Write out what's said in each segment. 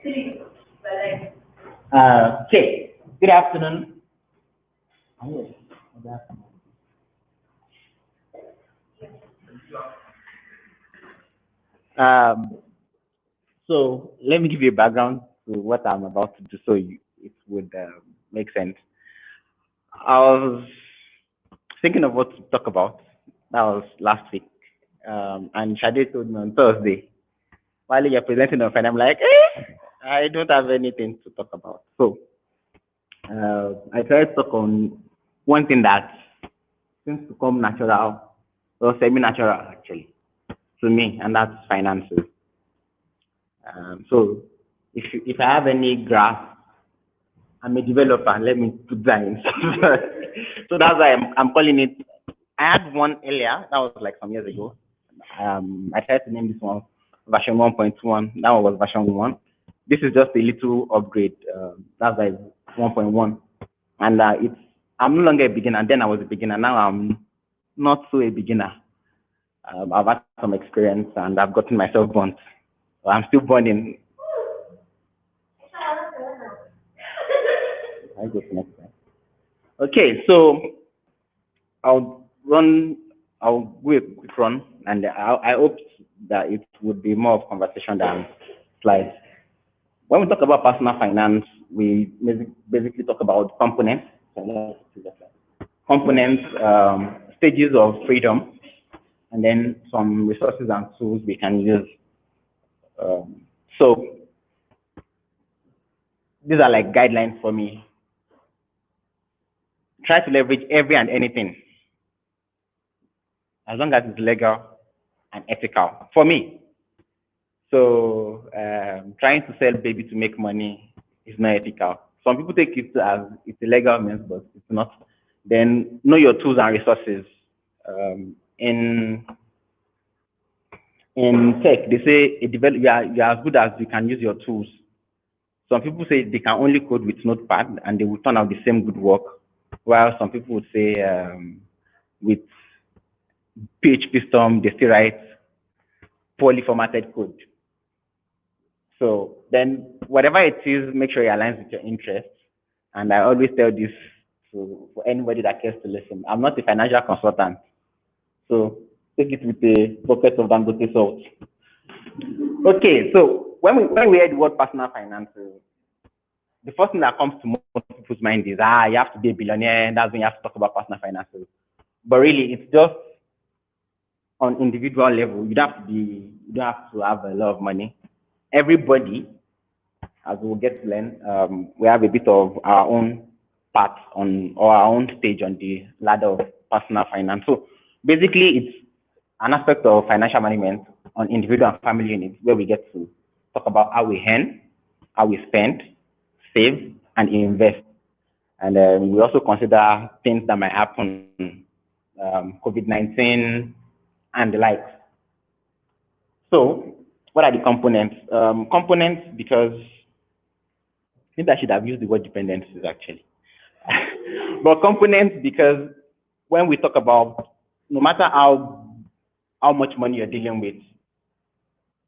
Okay, good afternoon. Yes, good afternoon. Um, so let me give you a background to what I'm about to do so it would make sense. I was thinking of what to talk about. That was last week. And Shade told me on Thursday, while you're presenting on Friday, I'm like, I don't have anything to talk about. So I tried to talk on one thing that seems to come natural or semi-natural actually to me, and that's finances. So if I have any graph, I'm a developer. Let me put that in. So that's why I'm calling it. I had one earlier. That was like some years ago. I tried to name this one version 1.1. That one was version 1. This is just a little upgrade. That's why it's 1.1. And I'm no longer a beginner. Then I was a beginner. Now I'm not so a beginner. I've had some experience and I've gotten myself burnt. So I'm still burning. I go to next slide. Okay, so I'll run. I'll do a quick run, and I hope that it would be more of conversation than slides. When we talk about personal finance, we basically talk about components. So let's see that slide. Components, stages of freedom, and then some resources and tools we can use. So these are like guidelines for me. Try to leverage every and anything as long as it's legal and ethical for me. So trying to sell baby to make money is not ethical. Some people take it as it's illegal means, but it's not. Then know your tools and resources. In tech, they say you are as good as you can use your tools. Some people say they can only code with Notepad and they will turn out the same good work, while some people would say with PHP Storm they still write poorly formatted code. So then, whatever it is, make sure it aligns with your interests. And I always tell this to for anybody that cares to listen. I'm not a financial consultant, so take it with a bucket of Dangote salt. Okay, so when we hear the word personal finance, the first thing that comes to most people's mind is you have to be a billionaire. And that's when you have to talk about personal finances. But really, it's just on individual level. You don't have to have a lot of money. Everybody, as we'll get to learn, we have a bit of our own path on or our own stage on the ladder of personal finance. So basically, it's an aspect of financial management on individual and family units where we get to talk about how we earn, how we spend, save, and invest. And we also consider things that might happen, COVID-19 and the like. So, what are the components? Components because maybe I should have used the word dependencies actually. But components because when we talk about no matter how much money you're dealing with,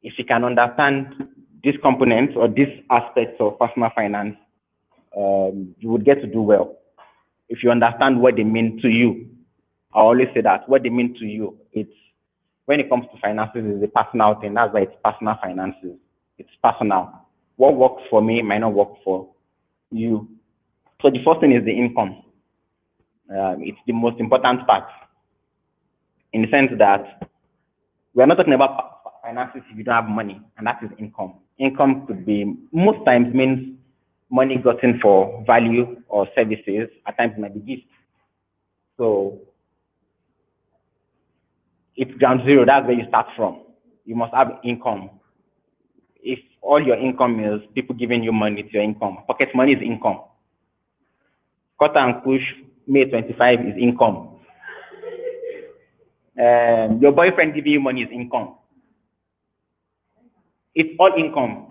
if you can understand these components or these aspects of personal finance, you would get to do well. If you understand what they mean to you, I always say that what they mean to you, it's when it comes to finances, is a personal thing. That's why it's personal finances. It's personal. What works for me might not work for you. So the first thing is the income. It's the most important part in the sense that we are not talking about finances if you don't have money, and that is income. Income could be most times means money gotten for value or services. At times it might be gifts. So it's ground zero. That's where you start from. You must have income. If all your income is people giving you money to your income, pocket money is income. Cut and push May 25 is income. Your boyfriend giving you money is income. It's all income.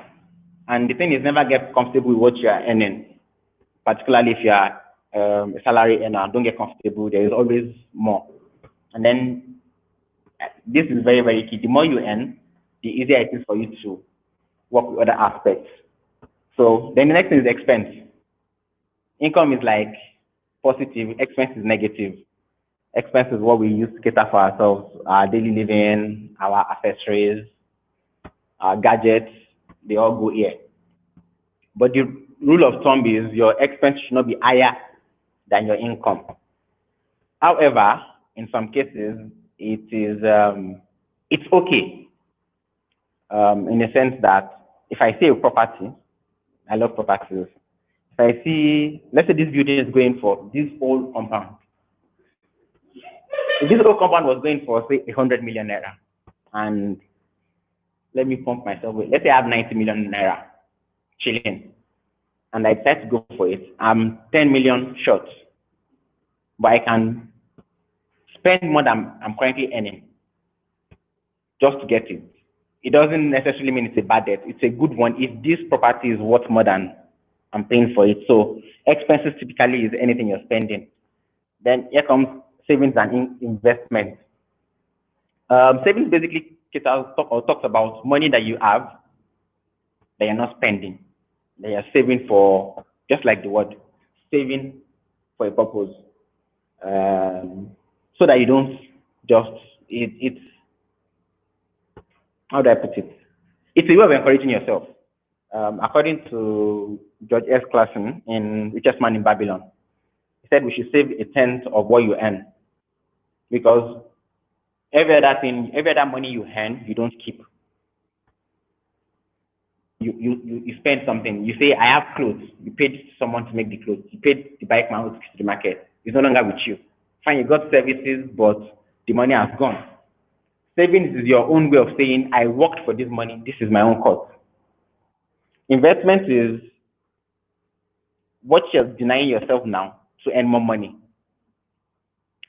And the thing is, never get comfortable with what you are earning, particularly if you are a salary earner. Don't get comfortable. There is always more. And then this is very, very key. The more you earn, the easier it is for you to work with other aspects. So then the next thing is expense. Income is like positive, expense is negative. Expense is what we use to cater for ourselves, our daily living, our accessories, our gadgets, they all go here. But the rule of thumb is your expense should not be higher than your income. However, in some cases, it's okay in the sense that if I see a property, I love properties. If I see, let's say this building is going for this whole compound. If this whole compound was going for say 100 million naira, and let me pump myself with, let's say I have 90 million naira chilling, and I decide to go for it, I'm 10 million short, but I can spend more than I'm currently earning just to get it. It doesn't necessarily mean it's a bad debt. It's a good one if this property is worth more than I'm paying for it. So expenses typically is anything you're spending. Then here comes savings and investment. Savings basically talks about money that you have that you're not spending, that you're saving for, just like the word, saving for a purpose. So that you don't just, it's, how do I put it? It's a way of encouraging yourself. According to George S. Clason in Richest Man in Babylon, he said we should save a tenth of what you earn because every other money you earn, you don't keep. You spend something. You say, I have clothes. You paid someone to make the clothes. You paid the bike man to the market. It's no longer with you. Fine, you got services, but the money has gone. Savings is your own way of saying, I worked for this money. This is my own cost. Investment is what you're denying yourself now to earn more money.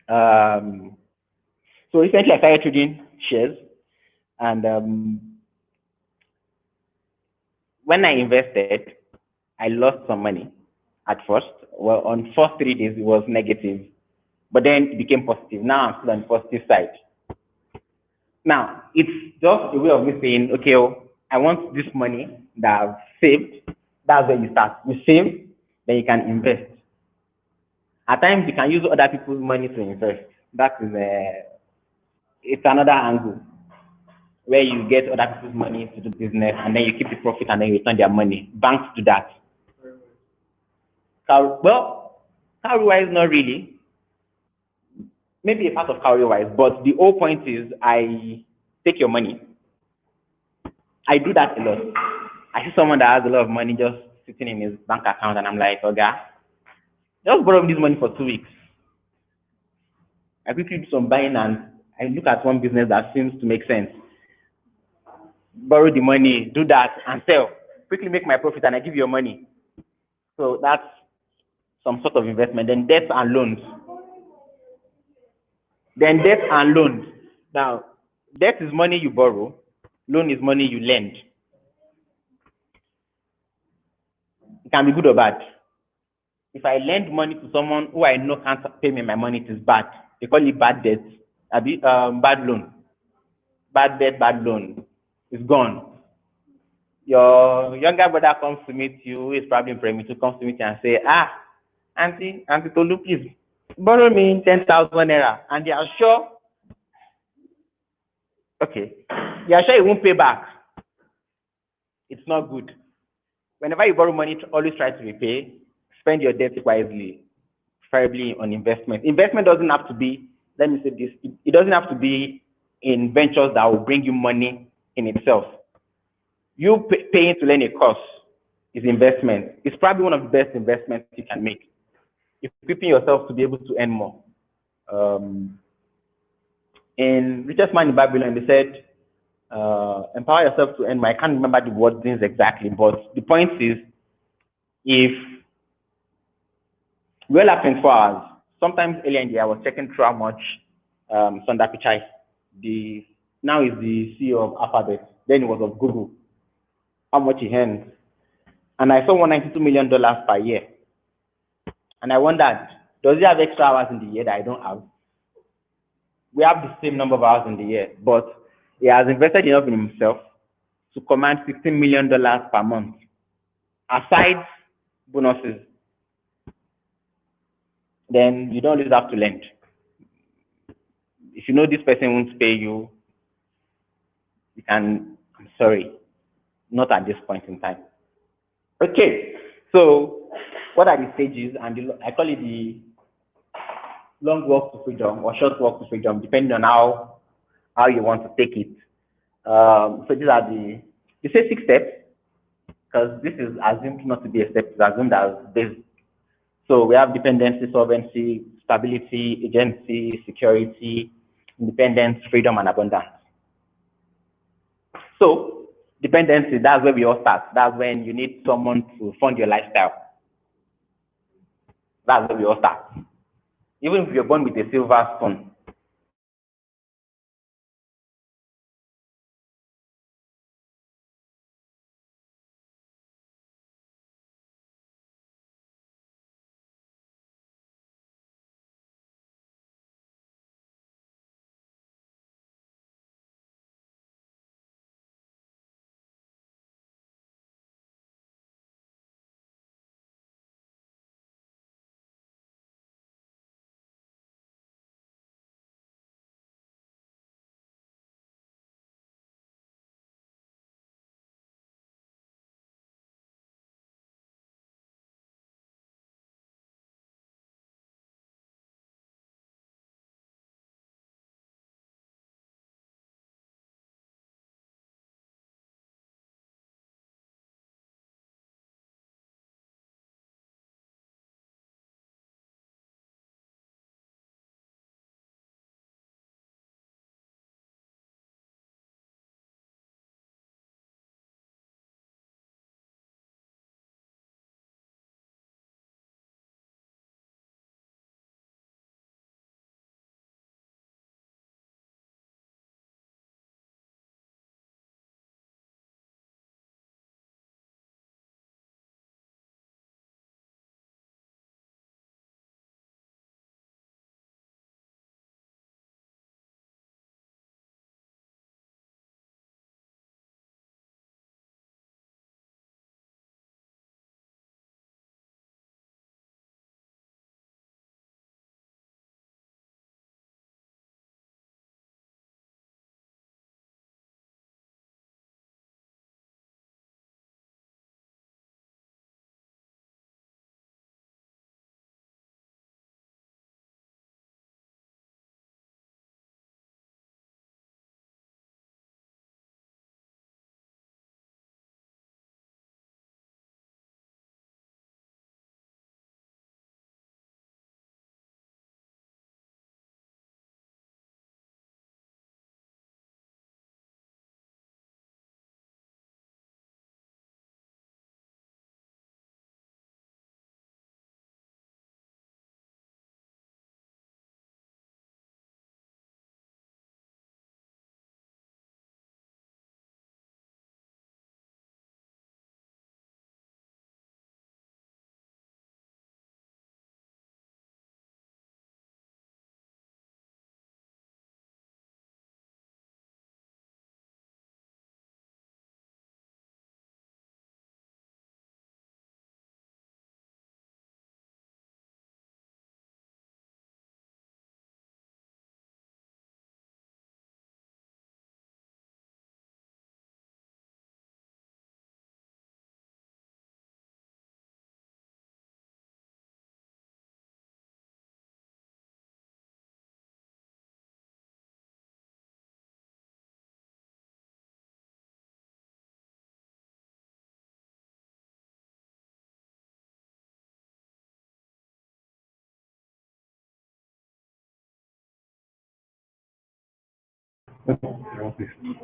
So recently I started trading shares, and when I invested, I lost some money at first. Well, on first 3 days it was negative, but then it became positive. Now I'm still on the positive side. Now it's just a way of me saying, okay, I want this money that I've saved. That's where you start. You save, then you can invest. At times you can use other people's money to invest. That is it's another angle where you get other people's money to do business and then you keep the profit and then you return their money. Banks do that. Well, cowrie-wise, not really. Maybe a part of cowrie-wise, but the whole point is I take your money. I do that a lot. I see someone that has a lot of money just sitting in his bank account and I'm like, okay, just borrow me this money for 2 weeks. I quickly do some buying and I look at one business that seems to make sense. Borrow the money, do that and sell. Quickly make my profit and I give you your money. So that's some sort of investment. Then debt and loans. Now, debt is money you borrow. Loan is money you lend. It can be good or bad. If I lend money to someone who I know can't pay me my money, it is bad. They call it bad debt. Bad loan. Bad debt, bad loan. It's gone. Your younger brother comes to meet you, who is probably in primary two, comes to meet you and say, Auntie Tolu, please, borrow me 10,000 naira. And they are sure, okay, they are sure you won't pay back. It's not good. Whenever you borrow money, always try to repay. Spend your debt wisely, preferably on investment. Investment doesn't have to be, let me say this, it doesn't have to be in ventures that will bring you money in itself. You paying to learn a course is investment. It's probably one of the best investments you can make. Equipping yourself to be able to earn more. In Richest Man in Babylon, they said, empower yourself to earn more. I can't remember the wordings exactly, but the point is, if we all have 24 hours, sometimes earlier in the year, I was checking through how much Sundar Pichai, now is the CEO of Alphabet, then it was of Google, how much he earns. And I saw $192 million per year. And I wondered, does he have extra hours in the year that I don't have? We have the same number of hours in the year, but he has invested enough in himself to command $16 million per month. aside bonuses, then you don't always have to lend. If you know this person won't pay you, you can, I'm sorry, not at this point in time. Okay, so what are the stages? And I call it the long walk to freedom or short walk to freedom, depending on how you want to take it. So these are you say 6 steps, because this is assumed not to be a step, it's assumed as this. So we have dependency, solvency, stability, agency, security, independence, freedom, and abundance. So dependency, that's where we all start. That's when you need someone to fund your lifestyle. That's where we all start. Even if you're born with a silver spoon,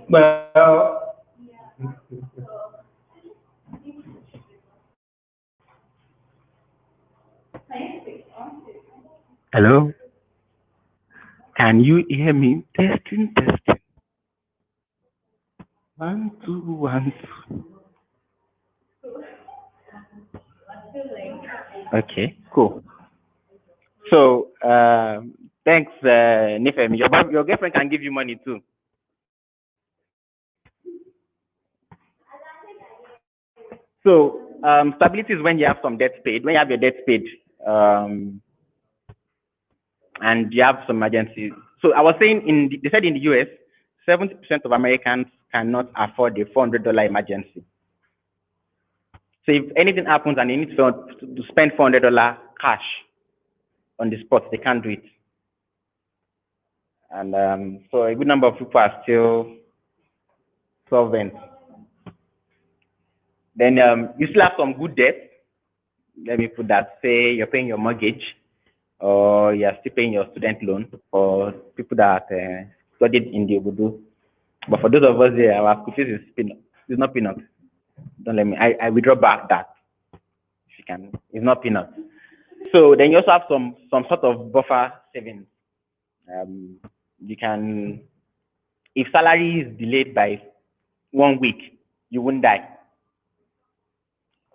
well, hello, can you hear me? Testing, testing. 1, 2, 1, 2. Okay, cool. So, thanks, Nifemi. Your girlfriend can give you money too. So, Stability is when you have some debts paid. When you have your debts paid, um, and you have some emergency. So I was saying, they said in the US, 70% of Americans cannot afford a $400 emergency. So if anything happens and they need to spend $400 cash on the spot, they can't do it. And so a good number of people are still solvent. Then you still have some good debt. Let me put that. Say you're paying your mortgage, or you're still paying your student loan for people that studied in the Obudu. But for those of us there, our school fees is peanut. It's not peanut. Don't let me. I withdraw back that. If you can, it's not peanut. So then you also have some sort of buffer savings. You can, if salary is delayed by 1 week, you won't die.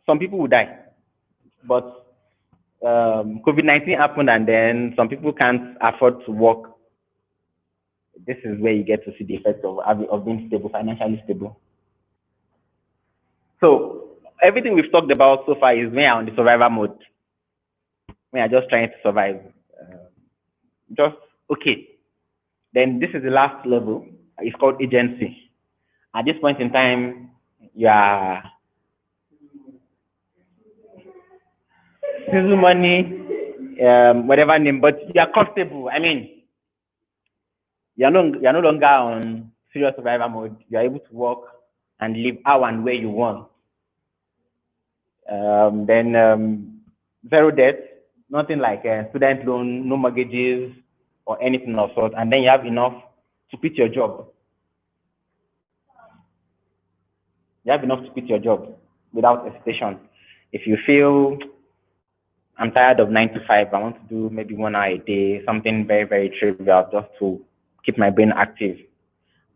Some people will die, but COVID-19 happened, and then some people can't afford to work. This is where you get to see the effect of being stable, financially stable. So everything we've talked about so far is when you're on the survival mode, when you're just trying to survive. Just okay. Then this is the last level. It's called agency. At this point in time, you are season money, whatever name, but you are comfortable. I mean, you're no longer on serious survival mode. You are able to work and live how and where you want. Then zero debt, nothing like student loan, no mortgages or anything of sort. And then you have enough to quit your job. You have enough to quit your job without hesitation. If you feel I'm tired of 9 to 5, I want to do maybe 1 hour a day, something very, very trivial just to keep my brain active.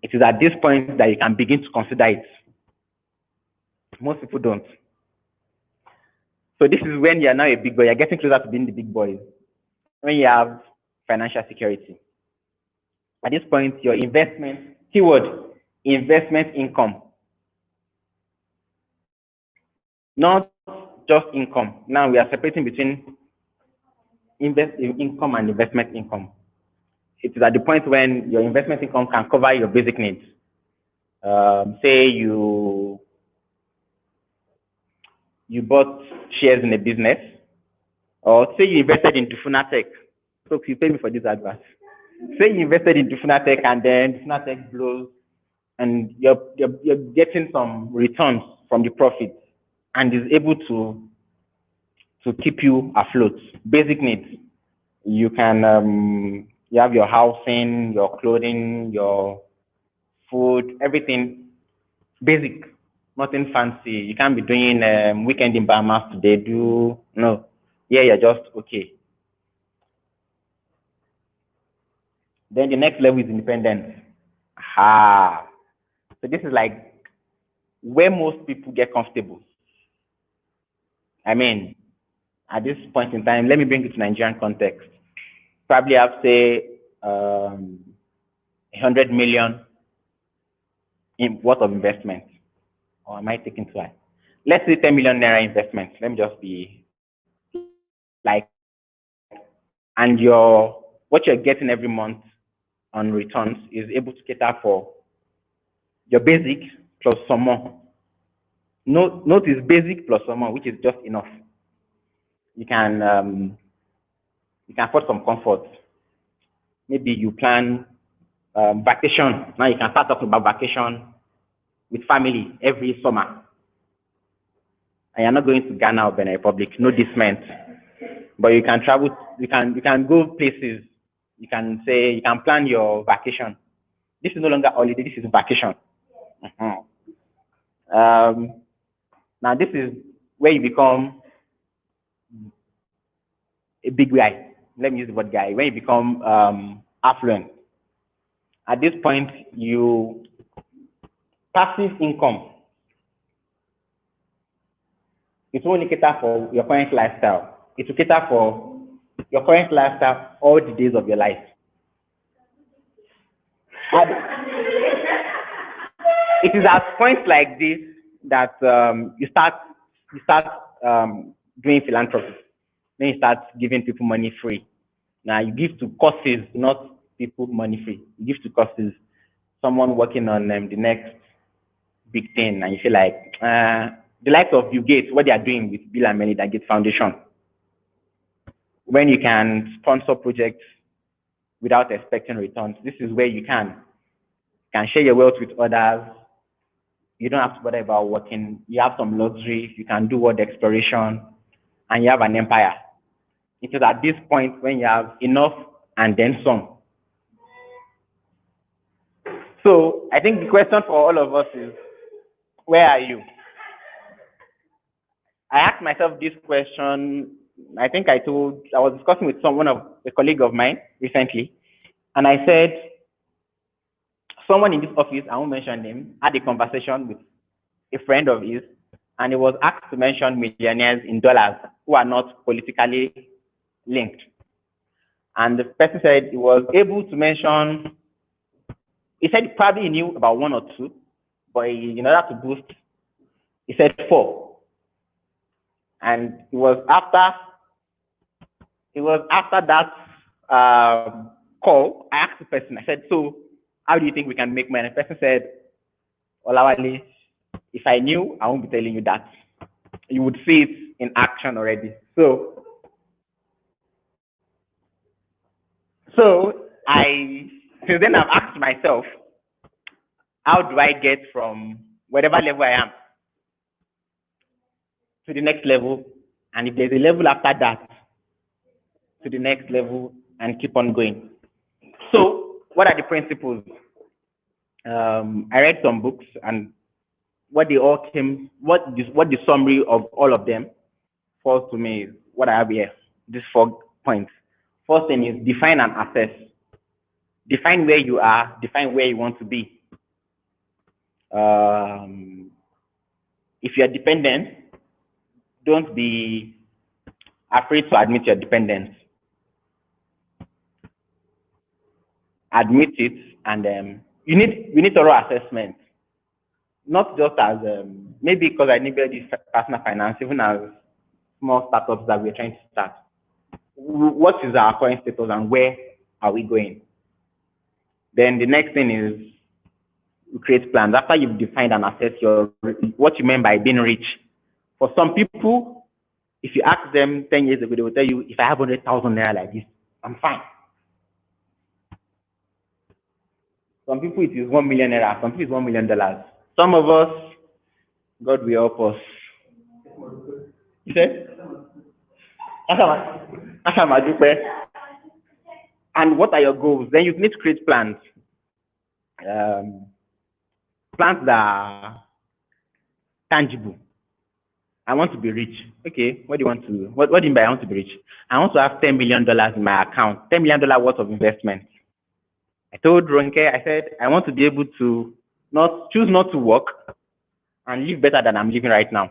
It is at this point that you can begin to consider it. Most people don't. So this is when you're now a big boy. You're getting closer to being the big boy. When you have financial security. At this point, your investment, keyword, investment income. Not just income. Now we are separating between income and investment income. It is at the point when your investment income can cover your basic needs. Say you bought shares in a business, or say you invested into Funatech. So you pay me for this advert. Say you invested into Funatech and then Funatech blows, and you're getting some returns from the profits, and is able to keep you afloat. Basic needs. You can you have your housing, your clothing, your food, everything basic, nothing fancy. You can't be doing weekend in Bahamas today. No, yeah, you're just okay. Then the next level is independence. So this is like where most people get comfortable. I mean, at this point in time, let me bring it to Nigerian context. Probably have say 100 million in worth of investment, or am I taking too high? Let's say 10 million naira investment. Let me just be like, and what you're getting every month on returns is able to cater for your basic plus some more. Note is basic plus some more, which is just enough. You can afford some comfort. Maybe you plan vacation. Now you can start talking about vacation with family every summer. And you're not going to Ghana or Benin Republic, no disment. But you can travel, you can go places. You can plan your vacation. This is no longer holiday, this is vacation. Now this is where you become a big guy. Let me use the word guy. When you become affluent. At this point, passive income. It will only cater for your current lifestyle. It will cater for your current lifestyle all the days of your life. It is at points like this that you start you start doing philanthropy. Then you start giving people money free. Now you give to causes, not people money free. You give to causes. Someone working on the next big thing, and you feel like the likes of Bill Gates, what they are doing with Bill and Melinda Gates Foundation, when you can sponsor projects without expecting returns. This is where you can share your wealth with others. You don't have to bother about working. You have some luxury. You can do world exploration, and you have an empire. It is at this point when you have enough and then some. So I think the question for all of us is, where are you? I asked myself this question. I think I was discussing with a colleague of mine recently, and I said, someone in this office, I won't mention him, had a conversation with a friend of his, and he was asked to mention millionaires in dollars who are not politically linked. And the person said he was able to mention, he said probably he knew about one or two, but in order to boost, he said four. And it was after that call, I asked the person, I said, so how do you think we can make money? The person said, Olawale, if I knew, I won't be telling you that. You would see it in action already. So since then I've asked myself, how do I get from whatever level I am to the next level? And if there's a level after that, to the next level, and keep on going. So what are the principles? I read some books, and what the summary of all of them falls to me is what I have here. These 4 points. First thing is define and assess. Define where you are, define where you want to be. If you are dependent, don't be afraid to admit your dependence. Admit it, and we need thorough assessment. Not just as maybe because I needed this personal finance, even as small startups that we're trying to start. What is our current status and where are we going? Then the next thing is you create plans. After you've defined and assessed what you mean by being rich. For some people, if you ask them 10 years ago, they will tell you, if I have 100,000 naira like this, I'm fine. Some people it is 1 million naira, some people it's $1 million. Some of us, God will help us. You said? And what are your goals? Then you need to create plans. Plans that are tangible. I want to be rich. Okay, what do you want to? What do you mean by I want to be rich? I want to have $10 million in my account, $10 million worth of investment. I told Ronke, I said I want to be able to choose not to work and live better than I'm living right now.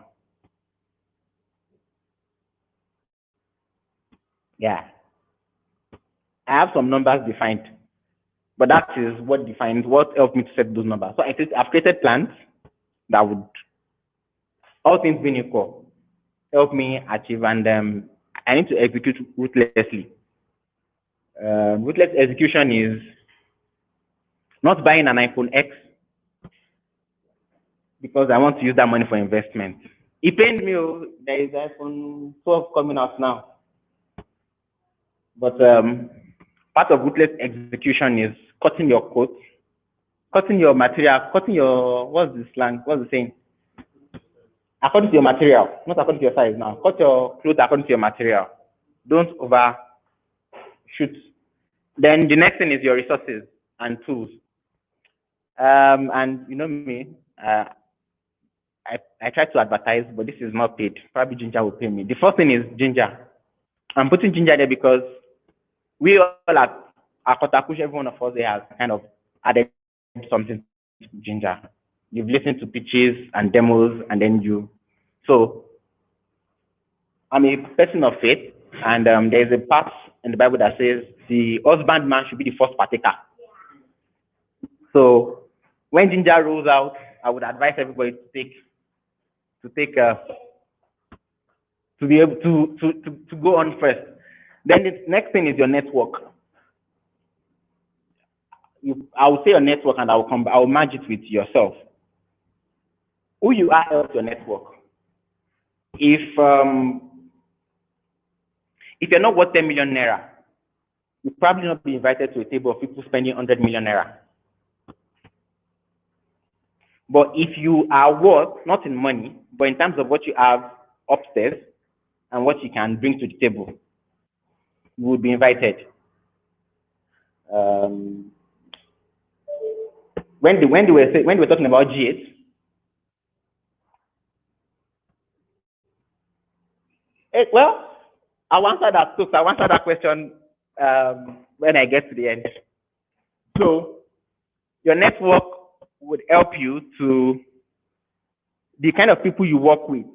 Yeah. I have some numbers defined, but that is what defines what helped me to set those numbers. So I've created plans that would, all things being equal, help me achieve, and I need to execute ruthlessly. Ruthless execution is not buying an iPhone X because I want to use that money for investment. It pained me. There is iPhone 12 coming out now. But part of ruthless execution is cutting your coat, cutting your material, cutting your, what's the slang? What's the saying? According to your material, not according to your size now. Cut your clothes according to your material. Don't overshoot. Then the next thing is your resources and tools. And you know me, I try to advertise, but this is not paid. Probably Ginger will pay me. The first thing is Ginger. I'm putting Ginger there because we all at Akotakush, every one of us there has kind of added something to Ginger. You've listened to pitches and demos, and then so I'm a person of faith, and there's a part in the Bible that says the husbandman should be the first partaker. So when Ginger rolls out, I would advise everybody to take to be able to go on first. Then the next thing is your network. I will say your network, and I will merge it with yourself. Who you are helps your network. If you're not worth 10 million naira, you'll probably not be invited to a table of people spending 100 million naira. But if you are worth, not in money, but in terms of what you have upstairs and what you can bring to the table, you will be invited. When they were talking about G8, well, I'll answer that question when I get to the end. So your network would help you to the kind of people you work with.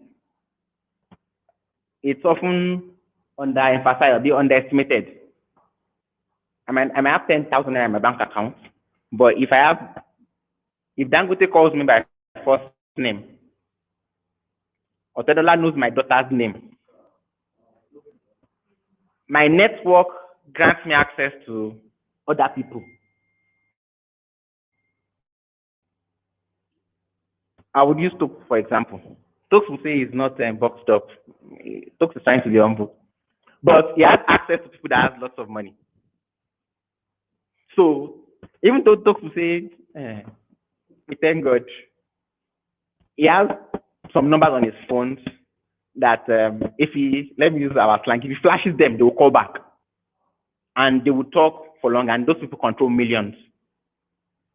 It's often underemphasized or be underestimated. I might have 10,000 naira in my bank account, but if Dangote calls me by first name, or Tedola knows my daughter's name, my network grants me access to other people. I would use Tokes, for example. Tokes will say he's not boxed up. Tokes is trying to be humble. But he has access to people that have lots of money. So even though Tokes will say, we thank God, he has some numbers on his phones that let me use our slang, if he flashes them, they will call back. And they will talk for long, and those people control millions.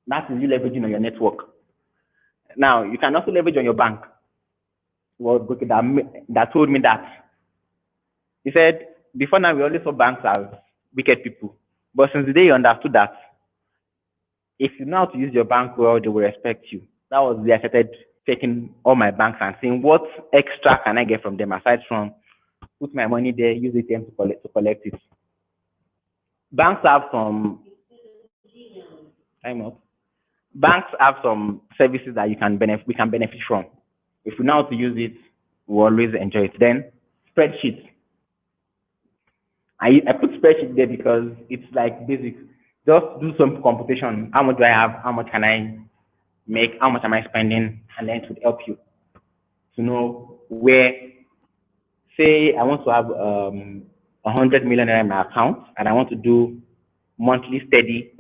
That is you leveraging on your network. Now, you can also leverage on your bank. Well, that told me that. He said, before now, we always saw banks as wicked people. But since the day you understood that, if you know how to use your bank well, they will respect you. That was the day I started checking all my banks and seeing what extra can I get from them aside from put my money there, use ATM to collect it. Banks have some Banks have some services that we can benefit from. If we know how to use it, we always enjoy it. Then spreadsheets. I put spreadsheet there because it's like basic. Just do some computation. How much do I have? How much can I make? How much am I spending? And then it would help you to know where. Say I want to have 100 million in my account, and I want to do monthly steady.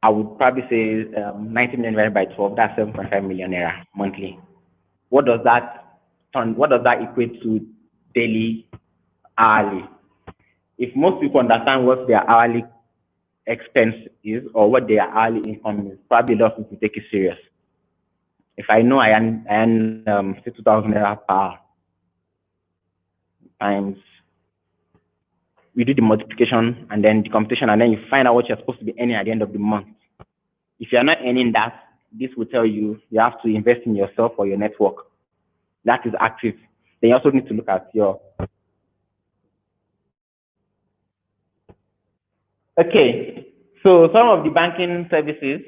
I would probably say 90 million divided by 12. That's 7.5 million naira monthly. What does that equate to daily, hourly? If most people understand what their hourly expense is or what their hourly income is, probably a lot of people take it serious. If I know I earn 2,000 naira per hour times, we do the multiplication and then the computation, and then you find out what you're supposed to be earning at the end of the month. If you're not earning that, this will tell you you have to invest in yourself or your network. That is active. Then you also need to look at your. Okay, so some of the banking services.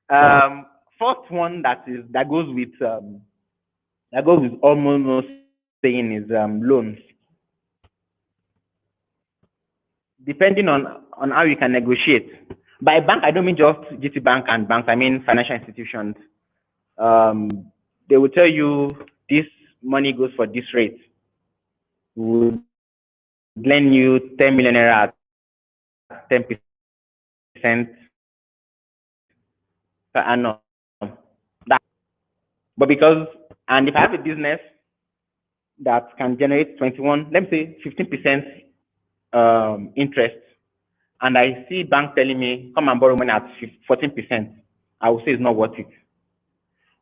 First one that goes with almost saying is loans. Depending on how you can negotiate. By bank, I don't mean just GT Bank and banks. I mean financial institutions. They will tell you this money goes for this rate. Would lend you 10 million naira at 10% per annum. But and if I have a business that can generate 21, let me say 15% interest, and I see bank telling me come and borrow money at 14%, I will say it's not worth it.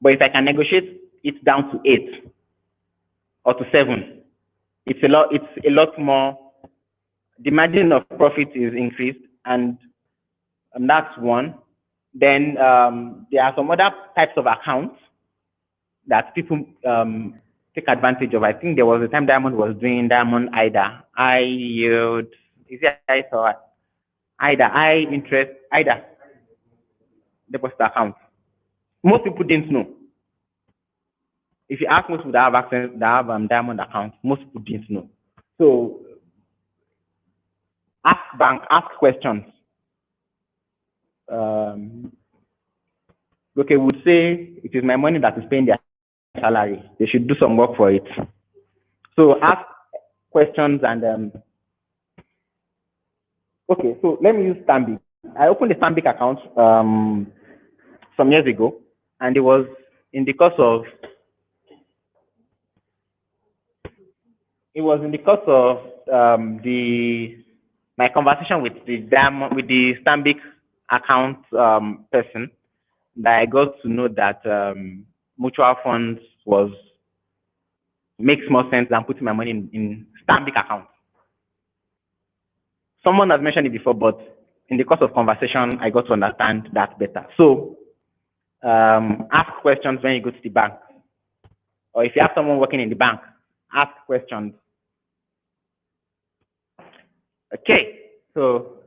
But if I can negotiate it down to 8 or to 7, it's a lot more. The margin of profit is increased, and that's one. Then there are some other types of accounts that people take advantage of. I think there was a time Diamond was doing Diamond IDA. I yield. Is it IDA or IDA? I interest IDA. Deposit account. Most people didn't know. If you ask most people that have access, that have diamond accounts, most people didn't know. So ask questions. Um, okay, would say it is my money that is paying their salary. They should do some work for it. So ask questions and okay. So let me use Stanbic. I opened a Stanbic account some years ago, and it was in the course of the my conversation with the Stanbic account person that I got to know that mutual funds makes more sense than putting my money in Stanbic account. Someone has mentioned it before, but in the course of conversation, I got to understand that better. So ask questions when you go to the bank, or if you have someone working in the bank, ask questions. Okay, so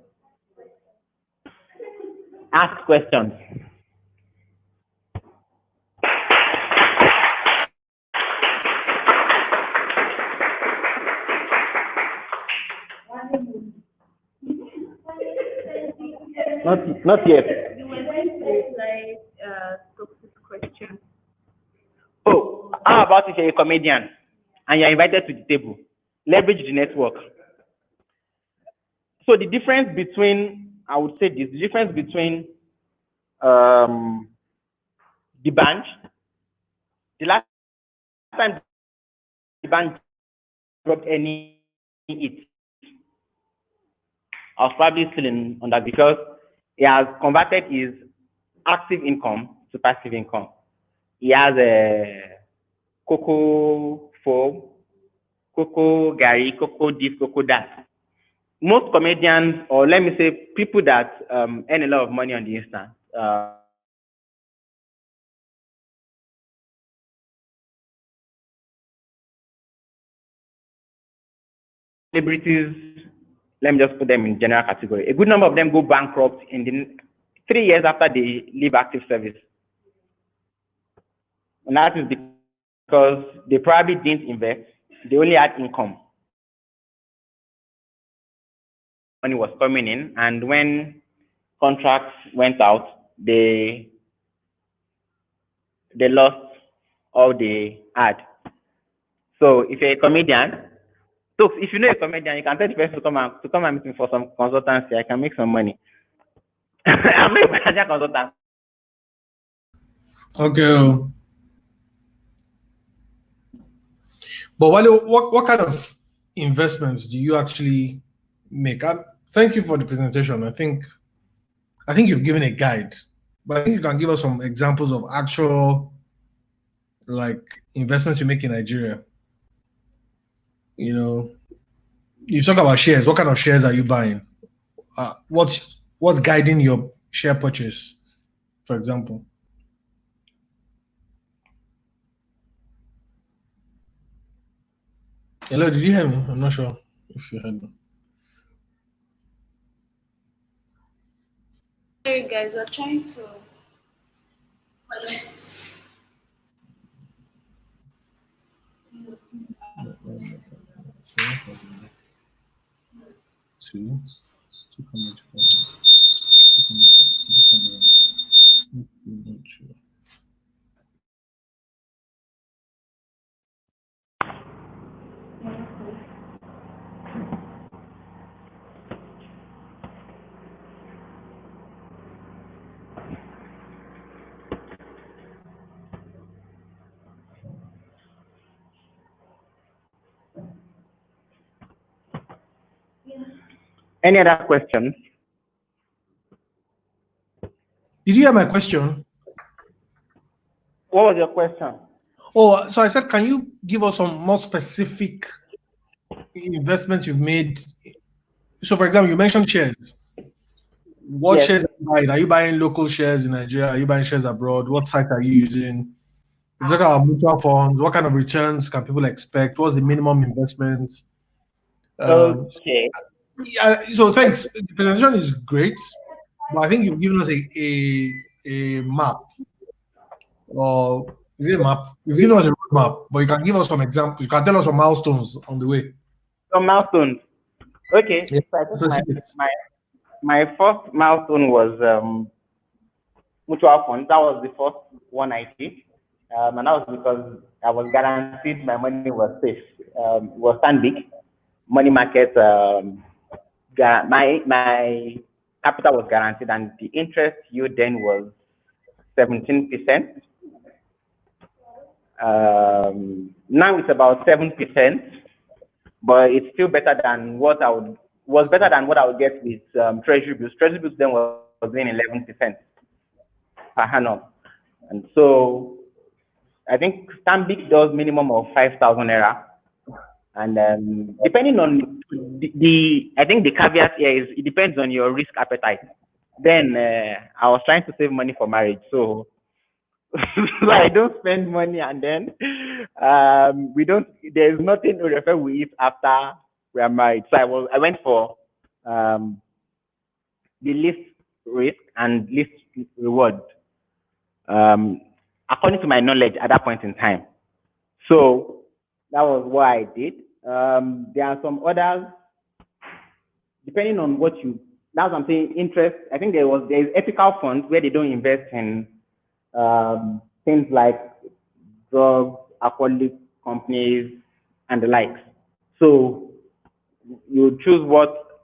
ask questions. Not yet. You were going to like toxic question. Oh, how about if you're a comedian and you're invited to the table? Leverage the network. So the difference between, I would say this, the difference between the bank, the last time the bank dropped any hit, I was probably still on that because he has converted his active income to passive income. He has a cocoa foam, cocoa gary, cocoa this, cocoa that. Most comedians, or let me say people that earn a lot of money on the instant, celebrities, let me just put them in general category. A good number of them go bankrupt in the 3 years after they leave active service. And that is because they probably didn't invest. They only had income. Money was coming in, and when contracts went out, they lost all they had. So if you're a comedian, so if you know a comedian, you can tell the person to come and meet me for some consultancy. I can make some money. I'm not a financial consultant. Okay. But what kind of investments do you actually make? Thank you for the presentation. I think you've given a guide, but I think you can give us some examples of actual like investments you make in Nigeria. You know, you talk about shares. What kind of shares are you buying? What's guiding your share purchase, for example? Hello, did you hear me? I'm not sure if you heard me. Sorry guys, we're trying to collect. Two. Any other questions? Did you hear my question? What was your question? Oh, so I said, can you give us some more specific investments you've made? So, for example, you mentioned shares. What Yes. shares are you buying? Are you buying local shares in Nigeria? Are you buying shares abroad? What site are you using? If you talk about mutual funds, what kind of returns can people expect? What's the minimum investment? Okay. Yeah, so thanks. The presentation is great, but I think you've given us a map or Is it a map? You've given us a roadmap, but you can give us some examples. You can tell us some milestones on the way. Some milestones. Okay. Yeah. So I think Specific. my first milestone was mutual funds. That was the first one I did. And that was because I was guaranteed my money was safe. It was Stanbic money market. My capital was guaranteed, and the interest yield then was 17%. Now it's about 7%, but it's still better than what I would get with treasury bills. Treasury bills then was doing 11% per annum, and so I think Stanbic does minimum of 5,000 naira, and depending on I think the caveat here is it depends on your risk appetite. Then I was trying to save money for marriage, so so I don't spend money, and then we don't. There's nothing to refer we eat after we are married. So I went for um, the least risk and least reward, um, according to my knowledge at that point in time. So that was what I did. There are some others depending on what you. That's what I'm saying. Interest. I think there's ethical funds where they don't invest in things like drugs, alcoholic companies, and the likes. So you choose what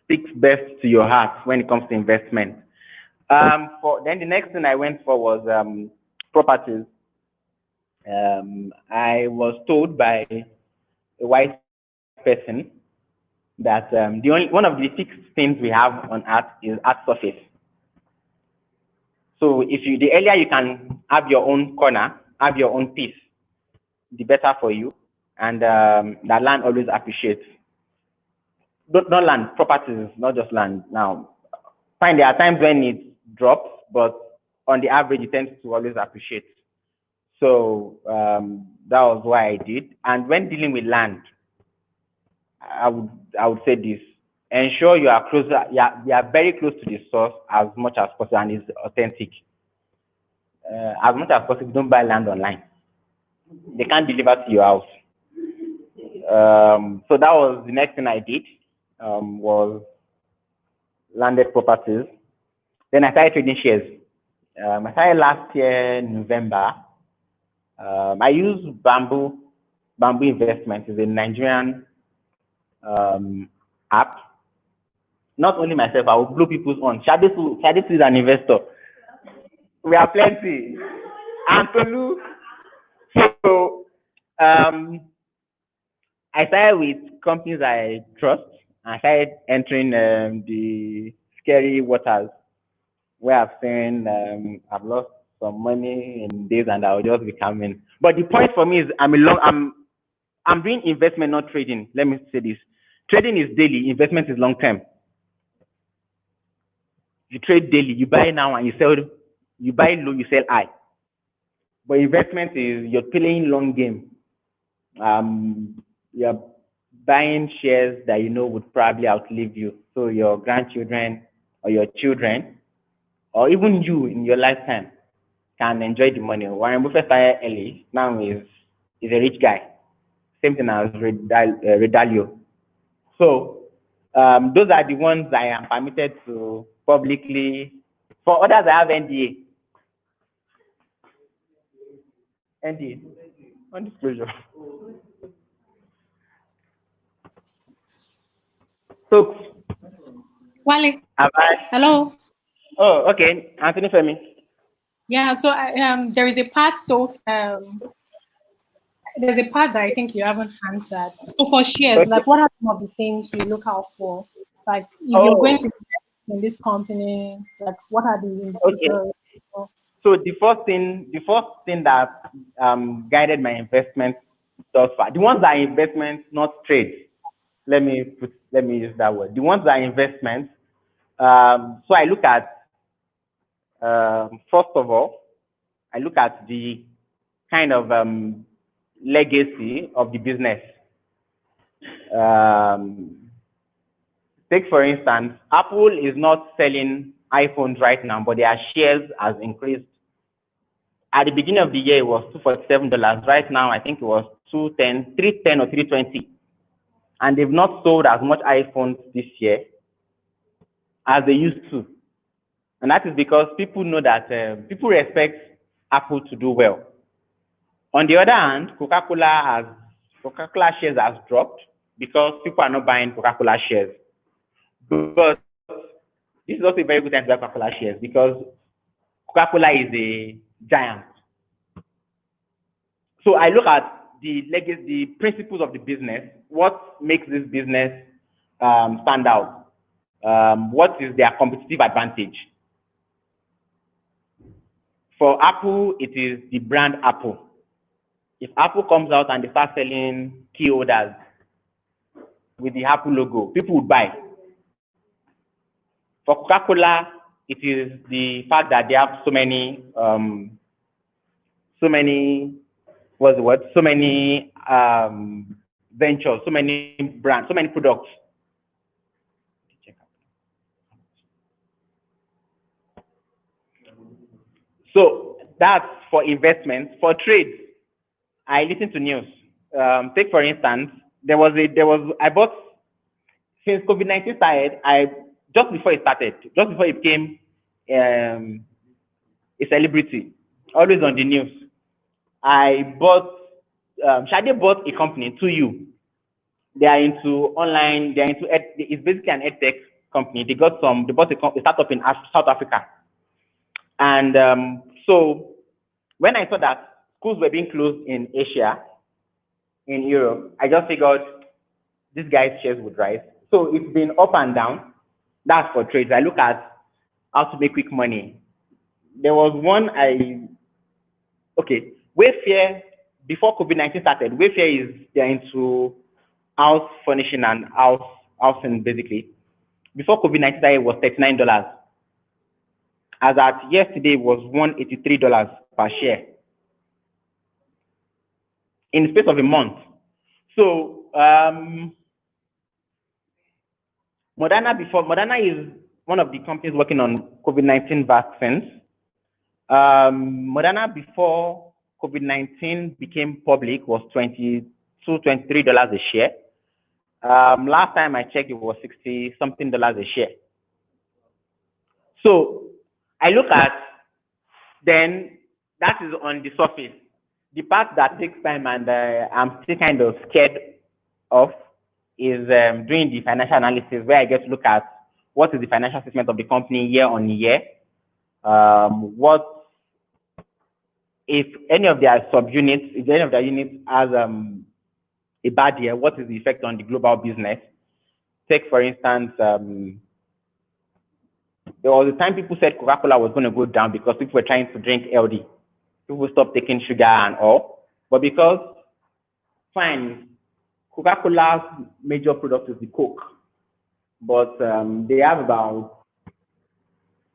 speaks best to your heart when it comes to investment. Then the next thing I went for was properties. I was told by a wise person that the only one of the fixed things we have on earth is earth surface. So the earlier you can have your own corner, have your own piece, the better for you. And that land always appreciates. Not land, properties, not just land. Now, fine, there are times when it drops, but on the average, it tends to always appreciate. So that was what I did. And when dealing with land, I would say this: ensure you are closer, you are very close to the source as much as possible, and is authentic. As much as possible, don't buy land online. They can't deliver to your house. So that was the next thing I did, was landed properties. Then I started trading shares. I started last year, November. I use Bamboo Investment. It's a Nigerian app. Not only myself, I will blow people's on. Shadisu is an investor. We are plenty. Antolu. So I started with companies I trust. I started entering the scary waters where I've seen I've lost some money in days, and I'll just be coming. But the point for me is I'm doing investment, not trading. Let me say this: trading is daily, investment is long term. You trade daily, you buy now and you sell. You buy low, you sell high. But investment is you're playing long game. You're buying shares that you know would probably outlive you. So your grandchildren or your children, or even you in your lifetime, can enjoy the money. Warren Buffett started early. Now is a rich guy. Same thing as Redalio. So those are the ones I am permitted to publicly. For others, I have NDA. NDA. Non-disclosure. So, Wale, have I? hello. Oh, okay. Anthony Femi. Yeah, so there is a part there's a part that I think you haven't answered. So for shares, Okay. like what are some of the things you look out for? Like if you're going to invest in this company, like what are the indicators? So the first thing that guided my investment thus far, the ones that are investments, not trades. Let me use that word. The ones that are investments. So I look at first of all, I look at the kind of legacy of the business. Take for instance, Apple is not selling iPhones right now, but their shares has increased At the beginning of the year, it was $247. Right now, I think it was 310 or 320. And they've not sold as much iPhones this year as they used to. And that is because people know that people respect Apple to do well. On the other hand, Coca-Cola shares has dropped because people are not buying Coca-Cola shares. But this is also a very good time to buy Coca-Cola shares because Coca-Cola is a giant. So I look at the principles of the business. What makes this business stand out? What is their competitive advantage? For Apple, it is the brand Apple. If Apple comes out and they start selling key holders with the Apple logo, people would buy. For Coca-Cola, it is the fact that they have so many ventures, so many brands, so many products. So that's for investments. For trades, I listen to news. Take for instance, I bought since COVID-19 started. Just before it became a celebrity, always on the news. Shade bought a company, 2U. They are into online. It's basically an edtech company. They bought a startup in South Africa. And so when I saw that schools were being closed in Asia, in Europe, I just figured this guy's shares would rise. So it's been up and down. That's for trades. I look at how to make quick money. There was one Wayfair, before COVID-19 started, Wayfair they're into house furnishing and housing basically. Before COVID-19 started, it was $39. As at yesterday, it was $183 per share in the space of a month. So Moderna is one of the companies working on COVID-19 vaccines. Moderna before COVID-19 became public was $22, $23 a share. Last time I checked, it was $60-something a share. So I look at, then that is on the surface. The part that takes time and I'm still kind of scared of is doing the financial analysis, where I get to look at what is the financial statement of the company year on year. What if any of their subunits, if any of their units has a bad year, what is the effect on the global business? Take for instance, there was a time people said Coca-Cola was going to go down because people were trying to drink healthy. People stopped taking sugar and all. But because, fine, Coca-Cola's major product is the Coke. But they have about,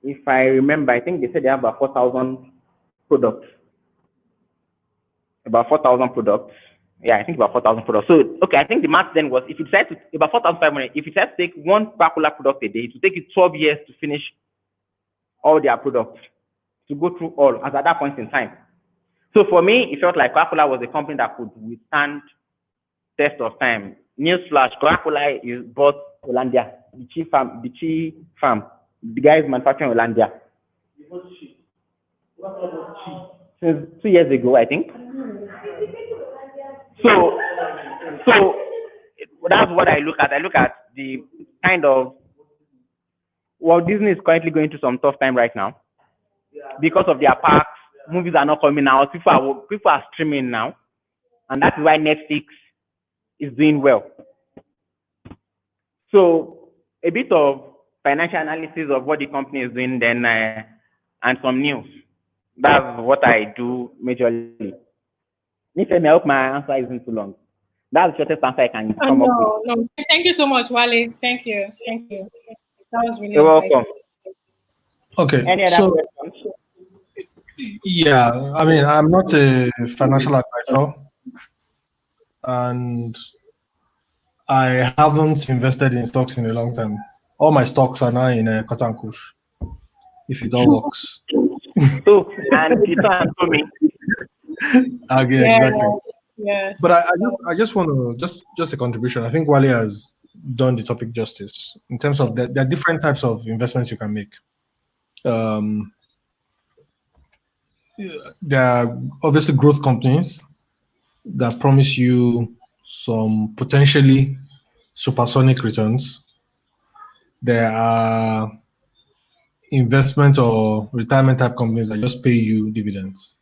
if I remember, I think they said they have about 4,000 products. About 4,000 products. Yeah, I think about 4,000 products. So, okay, I think the math then was, if you decide to, about 4,500, if you decide to take one Coca-Cola product a day, it will take you 12 years to finish all their products, to go through all, as at that point in time. So for me, it felt like Coca-Cola was a company that could withstand test of time. Newsflash, Coca-Cola is bought Hollandia, the Chi farm. The guys manufacturing Hollandia. Since 2 years ago, I think. So that's what I look at. I look at the kind of, well, Disney is currently going through some tough time right now because of their parks. Movies are not coming out. People are streaming now, and that is why Netflix is doing well. So a bit of financial analysis of what the company is doing, then and some news. That's what I do majorly. I hope my answer isn't too long. That's the shortest answer I can come up with. No. Thank you so much, Wale. Thank you. That was really You're welcome. Okay. Any other questions? Yeah, I mean, I'm not a financial advisor, and I haven't invested in stocks in a long time. All my stocks are now in Kotankush, if it all works. So, and you and told me, Okay, Yeah. exactly. Yes. But I just want to just a contribution. I think Wale has done the topic justice in terms of that there are different types of investments you can make. Um, there are obviously growth companies that promise you some potentially supersonic returns. There are investment or retirement type companies that just pay you dividends.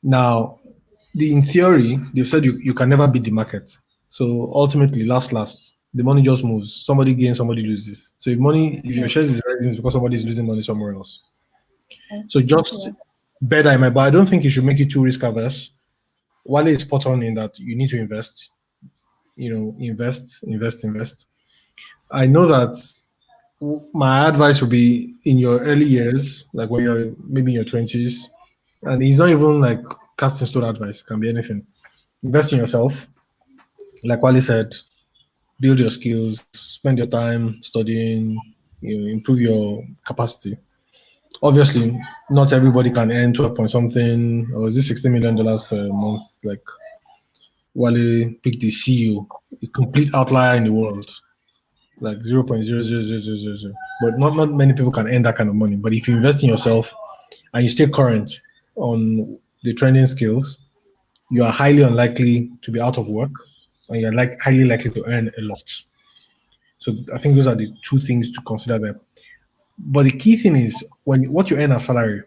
Now, in theory, they've said you can never beat the market. So ultimately, last, the money just moves. Somebody gains, somebody loses. So if your shares is rising, it's because somebody is losing money somewhere else. So just bear that in mind. But I don't think you should make it too risk averse. Wale is spot on in that you need to invest. Invest. I know that my advice would be in your early years, like when you're maybe in your 20s, and it's not even like casting stone advice, it can be anything. Invest in yourself, like Wally said, build your skills, spend your time studying, improve your capacity. Obviously, not everybody can earn 12 point something, or is it $16 million per month? Like Wally picked the CEO, a complete outlier in the world, like 0.00000. But not many people can earn that kind of money. But if you invest in yourself and you stay current on the trending skills, you are highly unlikely to be out of work, and you're highly likely to earn a lot. So I think those are the two things to consider there. But the key thing is what you earn as salary,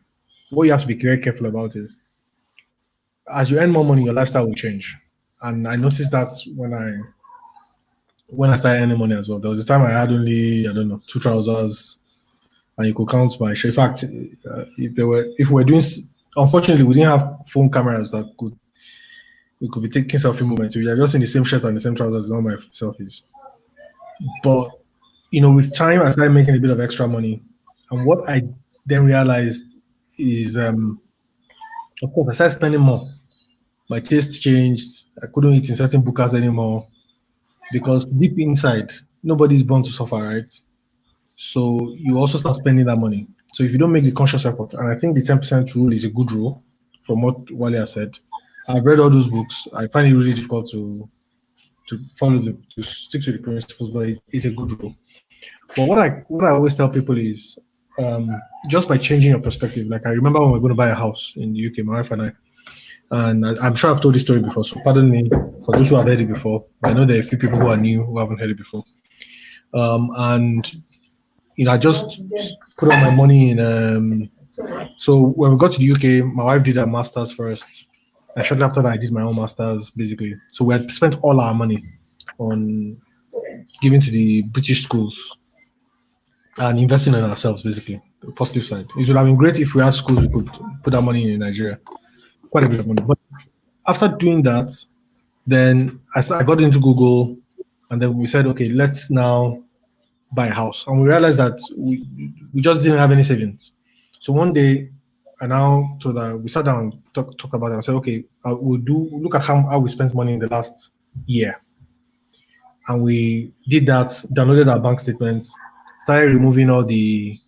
what you have to be very careful about is as you earn more money, your lifestyle will change. And I noticed that when I started earning money as well. There was a time I had only, I don't know, 2 trousers, and you could count my share. In fact, if we were doing, unfortunately, we didn't have phone cameras that we could be taking selfie moments. We are just in the same shirt and the same trousers, not my selfies. But with time, I started making a bit of extra money, and what I then realized is, of course, I started spending more. My taste changed. I couldn't eat in certain bukas anymore because deep inside, nobody's born to suffer, right? So you also start spending that money. So if you don't make the conscious effort, and I think the 10% rule is a good rule, from what Wale has said. I've read all those books. I find it really difficult to follow to stick to the principles, but it's a good rule. But what I always tell people is just by changing your perspective. Like I remember when we were going to buy a house in the UK, my wife and I'm sure I've told this story before, so pardon me for those who have heard it before. I know there are a few people who are new who haven't heard it before. And I just put all my money in. So when we got to the UK, my wife did her master's first. And shortly after that, I did my own master's, basically. So we had spent all our money on giving to the British schools and investing in ourselves, basically. The positive side. It would have been great if we had schools we could put that money in Nigeria. Quite a bit of money. But after doing that, then I got into Google, and then we said, okay, let's now buy a house. And we realized that we just didn't have any savings. So one day, and now so that we sat down, talked about it, and said, okay, we'll look at how we spent money in the last year. And we did that, downloaded our bank statements, started removing all the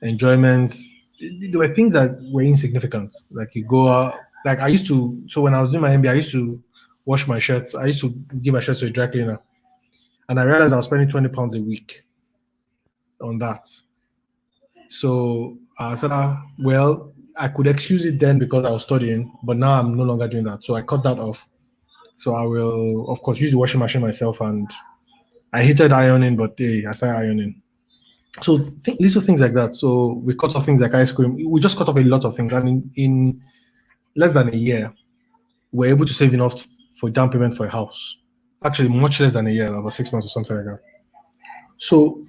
enjoyments. There were things that were insignificant. Like you go out, like I used to, so when I was doing my MBA, I used to wash my shirts. I used to give my shirts to a dry cleaner. And I realized I was spending £20 a week on that. So I said, well, I could excuse it then because I was studying, but now I'm no longer doing that. So I cut that off. So I will, of course, use the washing machine myself. And I hated ironing, but hey, I started ironing. So little things like that. So we cut off things like ice cream. We just cut off a lot of things. And in less than a year, we're able to save enough for down payment for a house. Actually, much less than a year, about 6 months or something like that. So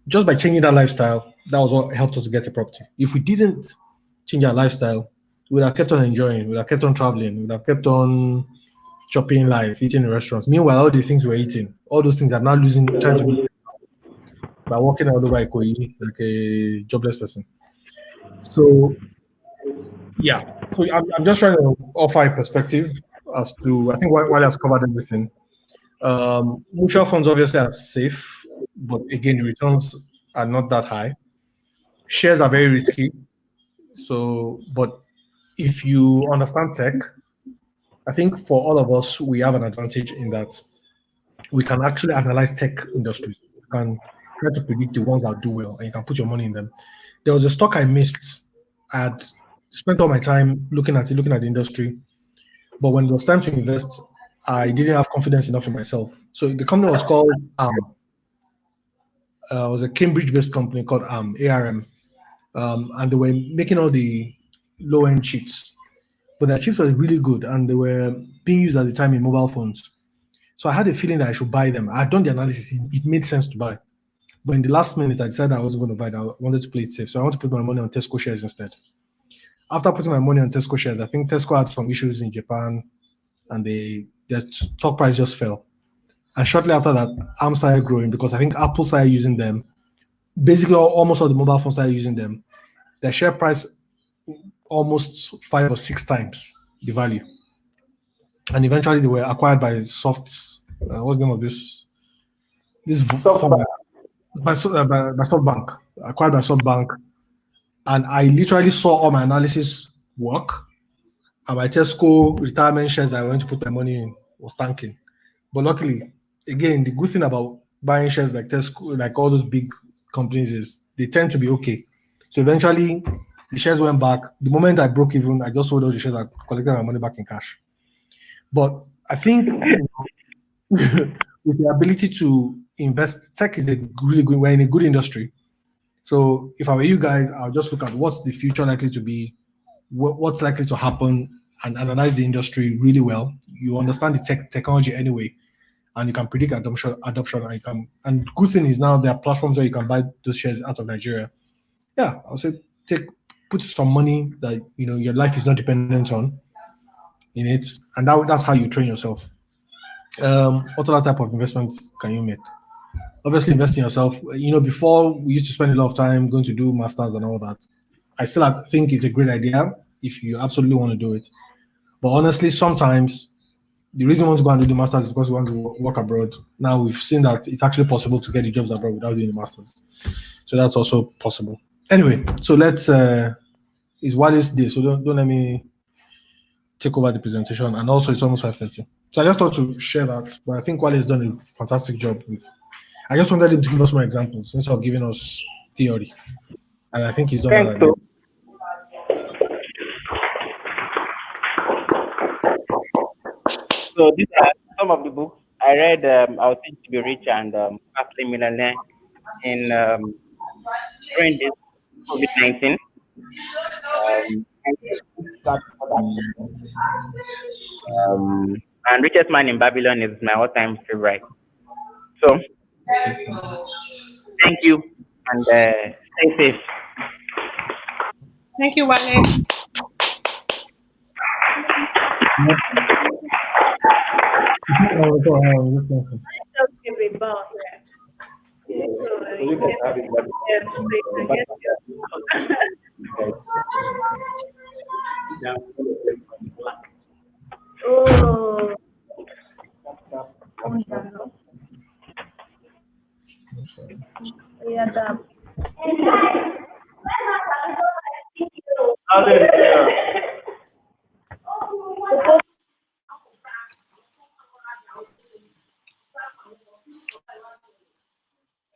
just by changing that lifestyle, that was what helped us to get a property. If we didn't change our lifestyle, we would have kept on enjoying, we would have kept on traveling, we would have kept on shopping life, eating in restaurants. Meanwhile, all the things we're eating, all those things I'm now trying to lose by walking all over Ikoyi like a jobless person. So, yeah. So I'm just trying to offer a perspective as to, I think Wale has covered everything. Mutual funds obviously are safe, but again, the returns are not that high. Shares are very risky. So, but if you understand tech, I think for all of us, we have an advantage in that we can actually analyze tech industries. You can try to predict the ones that do well, and you can put your money in them. There was a stock I missed. I had spent all my time looking at it, looking at the industry, but when it was time to invest, I didn't have confidence enough in myself. So the company was called it was a Cambridge-based company called ARM, and they were making all the low-end chips. But their chips were really good, and they were being used at the time in mobile phones. So I had a feeling that I should buy them. I had done the analysis; it made sense to buy. But in the last minute, I decided I wasn't going to buy it. I wanted to play it safe, so I want to put my money on Tesco shares instead. After putting my money on Tesco shares, I think Tesco had some issues in Japan, and their stock price just fell. And shortly after that, ARM started growing because I think Apple started using them. Basically, almost all the mobile phones started using them. Their share price almost 5 or 6 times the value. And eventually they were acquired by what's the name of this SoftBank. by SoftBank, acquired by SoftBank. And I literally saw all my analysis work. And my Tesco retirement shares that I went to put my money in was tanking. But luckily, again, the good thing about buying shares like Tesco, like all those big companies, is they tend to be okay. So eventually, the shares went back. The moment I broke even, I just sold all the shares and collected my money back in cash. But I think with the ability to invest, tech is a really good. We're in a good industry. So if I were you guys, I'll just look at what's the future likely to be, what's likely to happen, and analyze the industry really well. You understand the technology anyway, and you can predict adoption. And good thing is now there are platforms where you can buy those shares out of Nigeria. Yeah, I'll say put some money that your life is not dependent on in it, and that's how you train yourself. What other type of investments can you make? Obviously, invest in yourself. Before we used to spend a lot of time going to do masters and all that. I still think it's a great idea if you absolutely want to do it. But honestly, sometimes the reason we want to go and do the masters is because we want to work abroad. Now we've seen that it's actually possible to get the jobs abroad without doing the masters. So that's also possible. Anyway, so let's it's Wale's day, so don't let me take over the presentation. And also it's almost 5:30. So I just thought to share that. But I think Wale has done a fantastic job I just wanted him to give us more examples instead of giving us theory. And I think he's done that. So these are some of the books I read. I was Think to Be Rich and Fastly Millionaire in during this COVID-19. And Richest Man in Babylon is my all-time favorite. So thank you and stay safe. Thank you, Wale. Oh. Yeah,